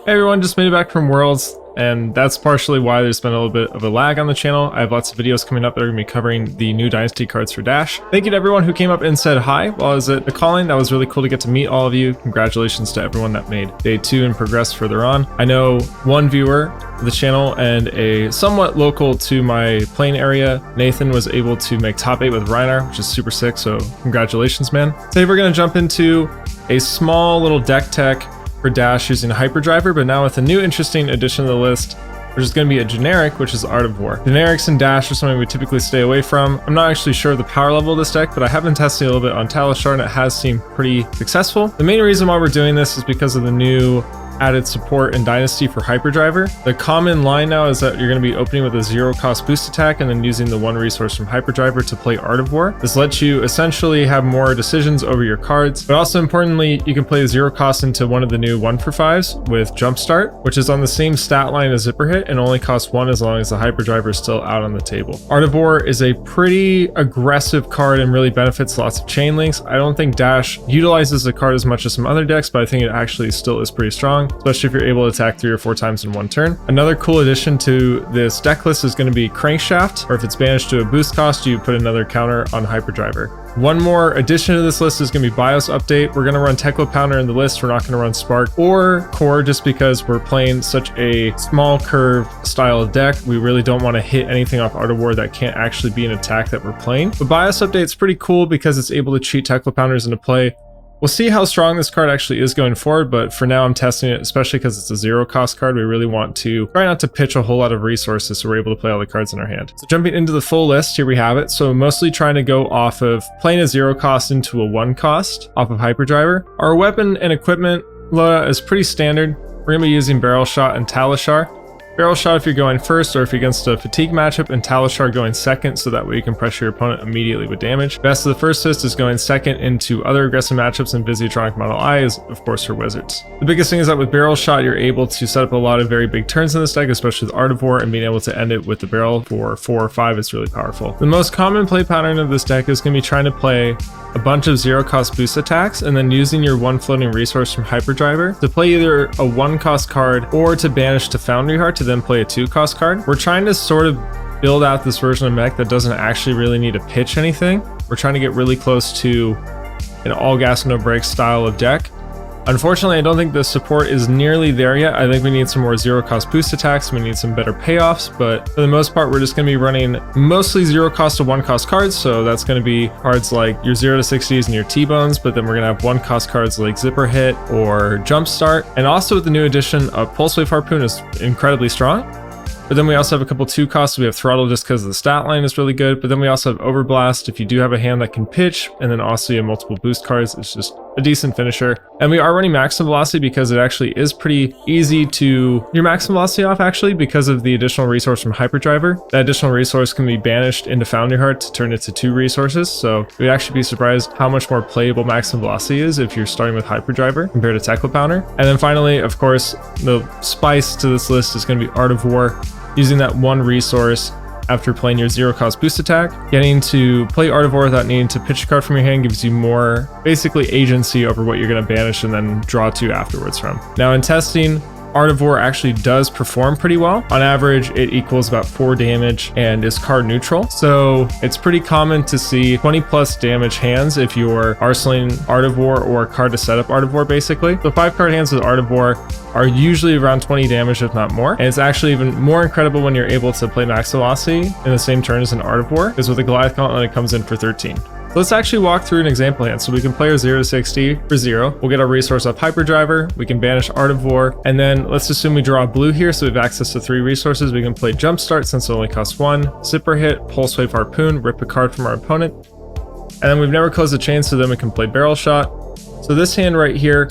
Hey everyone, just made it back from Worlds, and that's partially why there's been a little bit of a lag on the channel. I have lots of videos coming up that are going to be covering the new Dynasty cards for Dash. Thank you to everyone who came up and said hi while I was at the calling. That was really cool to get to meet all of you. Congratulations to everyone that made day 2 and progressed further on. I know one viewer of the channel and a somewhat local to my playing area, Nathan, was able to make top 8 with Reinar, which is super sick, so congratulations, man. Today we're going to jump into a small little deck tech for Dash using a Hyperdriver, but now with a new interesting addition to the list, which is going to be a generic, which is Art of War. Generics in Dash are something we typically stay away from. I'm not actually sure of the power level of this deck, but I have been testing a little bit on Thalgus and it has seemed pretty successful. The main reason why we're doing this is because of the new added support in Dynasty for Hyperdriver. The common line now is that you're going to be opening with a 0-cost boost attack and then using the 1 resource from Hyperdriver to play Art of War. This lets you essentially have more decisions over your cards, but also importantly, you can play a 0-cost into one of the new 1-for-5s with Jumpstart, which is on the same stat line as Zipper Hit and only costs 1 as long as the Hyperdriver is still out on the table. Art of War is a pretty aggressive card and really benefits lots of chain links. I don't think Dash utilizes the card as much as some other decks, but I think it actually still is pretty strong, especially if you're able to attack 3 or 4 times in one turn. Another cool addition to this deck list is going to be Crankshaft, or if it's banished to a boost cost, you put another counter on Hyperdriver. One more addition to this list is going to be BIOS update. We're going to run Teklovossen in the list. We're not going to run Spark or Core just because we're playing such a small curve style of deck. We really don't want to hit anything off Art of War that can't actually be an attack that we're playing. But BIOS update is pretty cool because it's able to cheat Teklovossen into play. We'll see how strong this card actually is going forward, but for now I'm testing it, especially because it's a 0-cost card. We really want to try not to pitch a whole lot of resources so we're able to play all the cards in our hand. So jumping into the full list, here we have it. So mostly trying to go off of playing a 0-cost into a 1-cost off of Hyperdriver. Our weapon and equipment loadout is pretty standard. We're going to be using Barrel Shot and Talishar. Barrel Shot if you're going first or if you're against a fatigue matchup, and Talishar going second, so that way you can pressure your opponent immediately with damage. Best of the first assist is going second into other aggressive matchups, and Visitronic Model I is of course for wizards. The biggest thing is that with Barrel Shot you're able to set up a lot of very big turns in this deck, especially with Art of War, and being able to end it with the barrel for 4 or 5 is really powerful. The most common play pattern of this deck is going to be trying to play a bunch of 0-cost boost attacks and then using your 1 floating resource from Hyperdriver to play either a 1-cost card or to banish to Foundry Heart to then play a 2-cost card. We're trying to sort of build out this version of mech that doesn't actually really need to pitch anything. We're trying to get really close to an all gas no brakes style of deck. Unfortunately, I don't think the support is nearly there yet. I think we need some more 0-cost boost attacks. We need some better payoffs, but for the most part, we're just going to be running mostly 0-cost to 1-cost cards. So that's going to be cards like your 0 to 60s and your T-Bones, but then we're going to have 1-cost cards like Zipper Hit or Jumpstart. And also with the new addition of Pulse Wave Harpoon is incredibly strong. But then we also have a couple 2-costs. We have Throttle just because the stat line is really good. But then we also have Overblast if you do have a hand that can pitch. And then also you have multiple boost cards. It's just a decent finisher. And we are running Maximum Velocity because it actually is pretty easy to your Maximum Velocity off actually because of the additional resource from Hyperdriver. That additional resource can be banished into Foundry Heart to turn it to 2 resources. So you'd actually be surprised how much more playable Maximum Velocity is if you're starting with Hyperdriver compared to Teklovossen. And then finally, of course, the spice to this list is going to be Art of War. Using that 1 resource after playing your 0-cost boost attack. Getting to play Art of War without needing to pitch a card from your hand gives you more, basically, agency over what you're going to banish and then draw 2 afterwards from. Now in testing, Art of War actually does perform pretty well. On average, it equals about 4 damage and is card neutral. So it's pretty common to see 20 plus damage hands if you're arsenaling Art of War or a card to set up Art of War basically. So 5-card hands with Art of War are usually around 20 damage if not more. And it's actually even more incredible when you're able to play Max Velocity in the same turn as an Art of War, because with a Goliath Gauntlet it comes in for 13. Let's actually walk through an example hand. So we can play our 0 to 60 for 0. We'll get our resource off Hyperdriver. We can banish Art of War. And then let's assume we draw a blue here. So we have access to 3 resources. We can play Jumpstart since it only costs 1. Zipper Hit, Pulse Wave Harpoon, rip a card from our opponent. And then we've never closed the chain, so then we can play Barrel Shot. So this hand right here,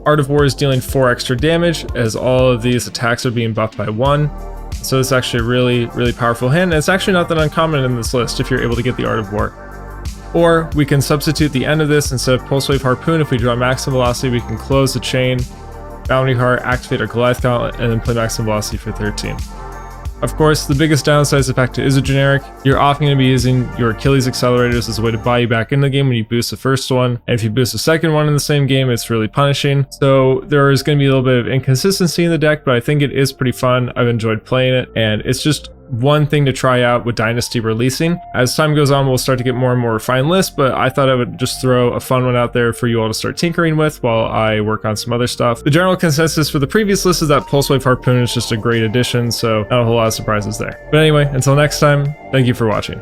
Art of War is dealing 4 extra damage as all of these attacks are being buffed by 1. So it's actually a really, really powerful hand. And it's actually not that uncommon in this list if you're able to get the Art of War. Or we can substitute the end of this. Instead of Pulse Wave Harpoon, if we draw Maximum Velocity, we can close the chain, Bounty Heart, activate our Goliath Gauntlet, and then play Maximum Velocity for 13. Of course, the biggest downside is the fact it is a generic. You're often going to be using your Achilles accelerators as a way to buy you back in the game when you boost the first one. And if you boost the second one in the same game, it's really punishing. So there is going to be a little bit of inconsistency in the deck, but I think it is pretty fun. I've enjoyed playing it, and it's just one thing to try out with Dynasty releasing. As time goes on, we'll start to get more and more refined lists, but I thought I would just throw a fun one out there for you all to start tinkering with while I work on some other stuff. The general consensus for the previous list is that Pulse Wave Harpoon is just a great addition, so not a whole lot of surprises there. But anyway, until next time, thank you for watching.